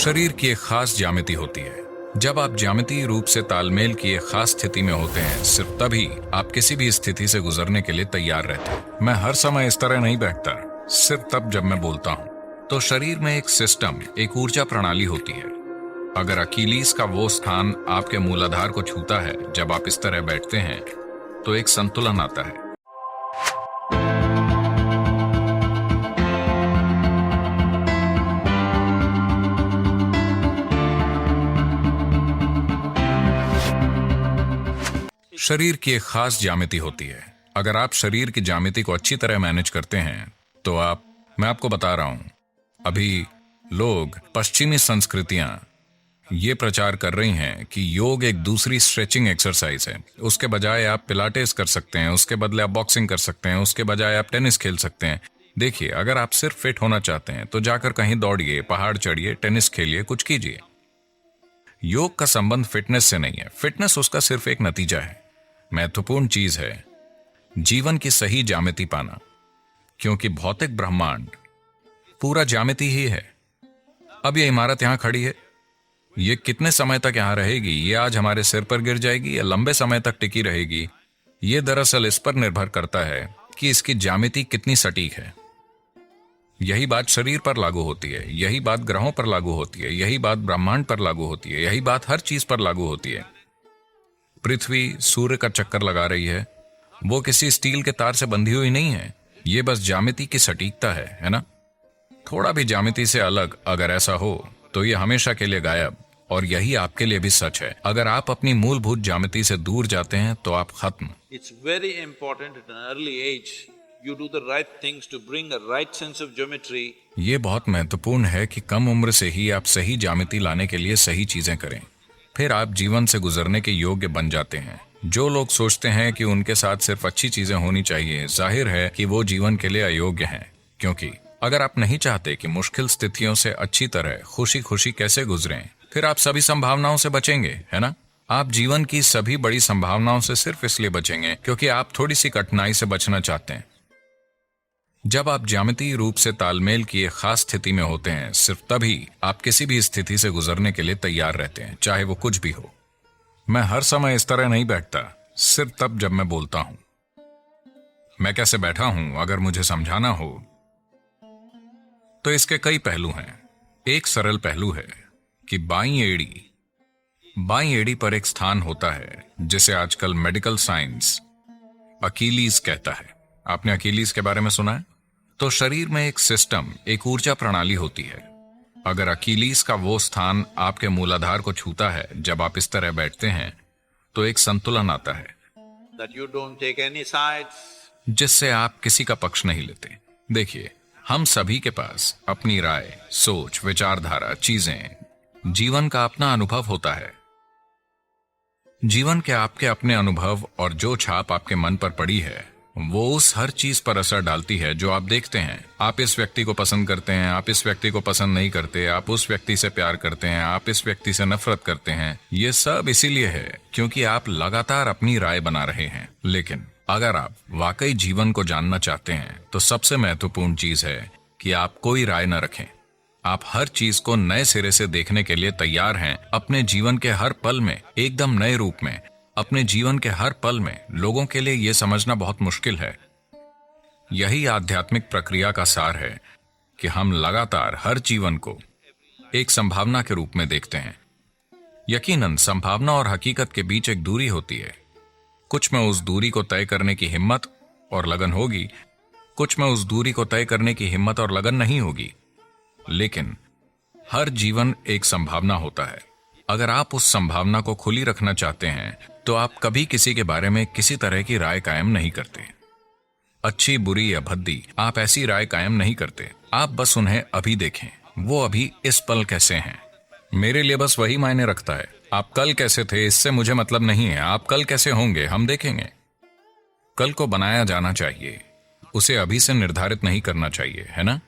शरीर की एक खास ज्यामिति होती है। जब आप ज्यामितीय रूप से तालमेल की एक खास स्थिति में होते हैं, सिर्फ तभी आप किसी भी स्थिति से गुजरने के लिए तैयार रहते हैं। मैं हर समय इस तरह नहीं बैठता, सिर्फ तब जब मैं बोलता हूं। तो शरीर में एक सिस्टम, एक ऊर्जा प्रणाली होती है। अगर अकीलीस का वो स्थान आपके मूलाधार को छूता है जब आप इस तरह बैठते हैं, तो एक संतुलन आता है। शरीर की एक खास ज्यामिति होती है। अगर आप शरीर की ज्यामिति को अच्छी तरह मैनेज करते हैं तो मैं आपको बता रहा हूं, अभी लोग, पश्चिमी संस्कृतियां ये प्रचार कर रही हैं कि योग एक दूसरी स्ट्रेचिंग एक्सरसाइज है। उसके बजाय आप पिलाटेस कर सकते हैं, उसके बदले आप बॉक्सिंग कर सकते हैं, उसके बजाय आप टेनिस खेल सकते हैं। देखिए, अगर आप सिर्फ फिट होना चाहते हैं तो जाकर कहीं दौड़िए, पहाड़ चढ़िए, टेनिस खेलिए, कुछ कीजिए। योग का संबंध फिटनेस से नहीं है। फिटनेस उसका सिर्फ एक नतीजा है। महत्वपूर्ण चीज है जीवन की सही ज्यामिति पाना, क्योंकि भौतिक ब्रह्मांड पूरा ज्यामिति ही है। अब ये इमारत यहां खड़ी है, ये कितने समय तक यहां रहेगी, ये आज हमारे सिर पर गिर जाएगी या लंबे समय तक टिकी रहेगी, ये दरअसल इस पर निर्भर करता है कि इसकी ज्यामिति कितनी सटीक है। यही बात शरीर पर लागू होती है, यही बात ग्रहों पर लागू होती है, यही बात ब्रह्मांड पर लागू होती है, यही बात हर चीज पर लागू होती है। पृथ्वी सूर्य का चक्कर लगा रही है, वो किसी स्टील के तार से बंधी हुई नहीं है। ये बस ज्यामिति की सटीकता है ना? थोड़ा भी ज्यामिति से अलग अगर ऐसा हो तो ये हमेशा के लिए गायब। और यही आपके लिए भी सच है। अगर आप अपनी मूलभूत ज्यामिति से दूर जाते हैं तो आप खत्म। It's very important at an early age you do the right things to bring a right sense of geometry. ये बहुत महत्वपूर्ण है कि कम उम्र से ही आप सही ज्यामिति लाने के लिए सही चीजें करें, फिर आप जीवन से गुजरने के योग्य बन जाते हैं। जो लोग सोचते हैं कि उनके साथ सिर्फ अच्छी चीजें होनी चाहिए, जाहिर है कि वो जीवन के लिए अयोग्य हैं। क्योंकि अगर आप नहीं चाहते कि मुश्किल स्थितियों से अच्छी तरह खुशी खुशी कैसे गुजरें, फिर आप सभी संभावनाओं से बचेंगे, है ना? आप जीवन की सभी बड़ी संभावनाओं से सिर्फ इसलिए बचेंगे क्योंकि आप थोड़ी सी कठिनाई से बचना चाहते हैं। जब आप ज्यामितीय रूप से तालमेल की एक खास स्थिति में होते हैं, सिर्फ तभी आप किसी भी स्थिति से गुजरने के लिए तैयार रहते हैं, चाहे वो कुछ भी हो। मैं हर समय इस तरह नहीं बैठता, सिर्फ तब जब मैं बोलता हूं। मैं कैसे बैठा हूं अगर मुझे समझाना हो तो इसके कई पहलू हैं। एक सरल पहलू है कि बाईं एड़ी पर एक स्थान होता है जिसे आजकल मेडिकल साइंस अकीलीस कहता है। आपने अकीलीस के बारे में सुना है? तो शरीर में एक सिस्टम, एक ऊर्जा प्रणाली होती है। अगर अकीलीस का वो स्थान आपके मूलाधार को छूता है जब आप इस तरह बैठते हैं, तो एक संतुलन आता है That you don't take any sides. जिससे आप किसी का पक्ष नहीं लेते। देखिए, हम सभी के पास अपनी राय, सोच, विचारधारा, चीजें, जीवन का अपना अनुभव होता है। जीवन के आपके अपने अनुभव और जो छाप आपके मन पर पड़ी है, वो उस हर चीज पर असर डालती है जो आप देखते हैं। आप इस व्यक्ति को पसंद करते हैं, आप इस व्यक्ति को पसंद नहीं करते, आप उस व्यक्ति से प्यार करते हैं, आप इस व्यक्ति से नफरत करते हैं। ये सब इसीलिए है क्योंकि आप लगातार अपनी राय बना रहे हैं। लेकिन अगर आप वाकई जीवन को जानना चाहते हैं तो सबसे महत्वपूर्ण चीज है कि आप कोई राय न रखें। आप हर चीज को नए सिरे से देखने के लिए तैयार हैं। अपने जीवन के हर पल में, एकदम नए रूप में, अपने जीवन के हर पल में। लोगों के लिए यह समझना बहुत मुश्किल है। यही आध्यात्मिक प्रक्रिया का सार है कि हम लगातार हर जीवन को एक संभावना के रूप में देखते हैं। यकीनन संभावना और हकीकत के बीच एक दूरी होती है। कुछ में उस दूरी को तय करने की हिम्मत और लगन होगी, कुछ में उस दूरी को तय करने की हिम्मत और लगन नहीं होगी। लेकिन हर जीवन एक संभावना होता है। अगर आप उस संभावना को खुली रखना चाहते हैं तो आप कभी किसी के बारे में किसी तरह की राय कायम नहीं करते। अच्छी, बुरी या भद्दी, आप ऐसी राय कायम नहीं करते। आप बस उन्हें अभी देखें, वो अभी इस पल कैसे हैं। मेरे लिए बस वही मायने रखता है। आप कल कैसे थे इससे मुझे मतलब नहीं है। आप कल कैसे होंगे हम देखेंगे। कल को बनाया जाना चाहिए, उसे अभी से निर्धारित नहीं करना चाहिए, है ना?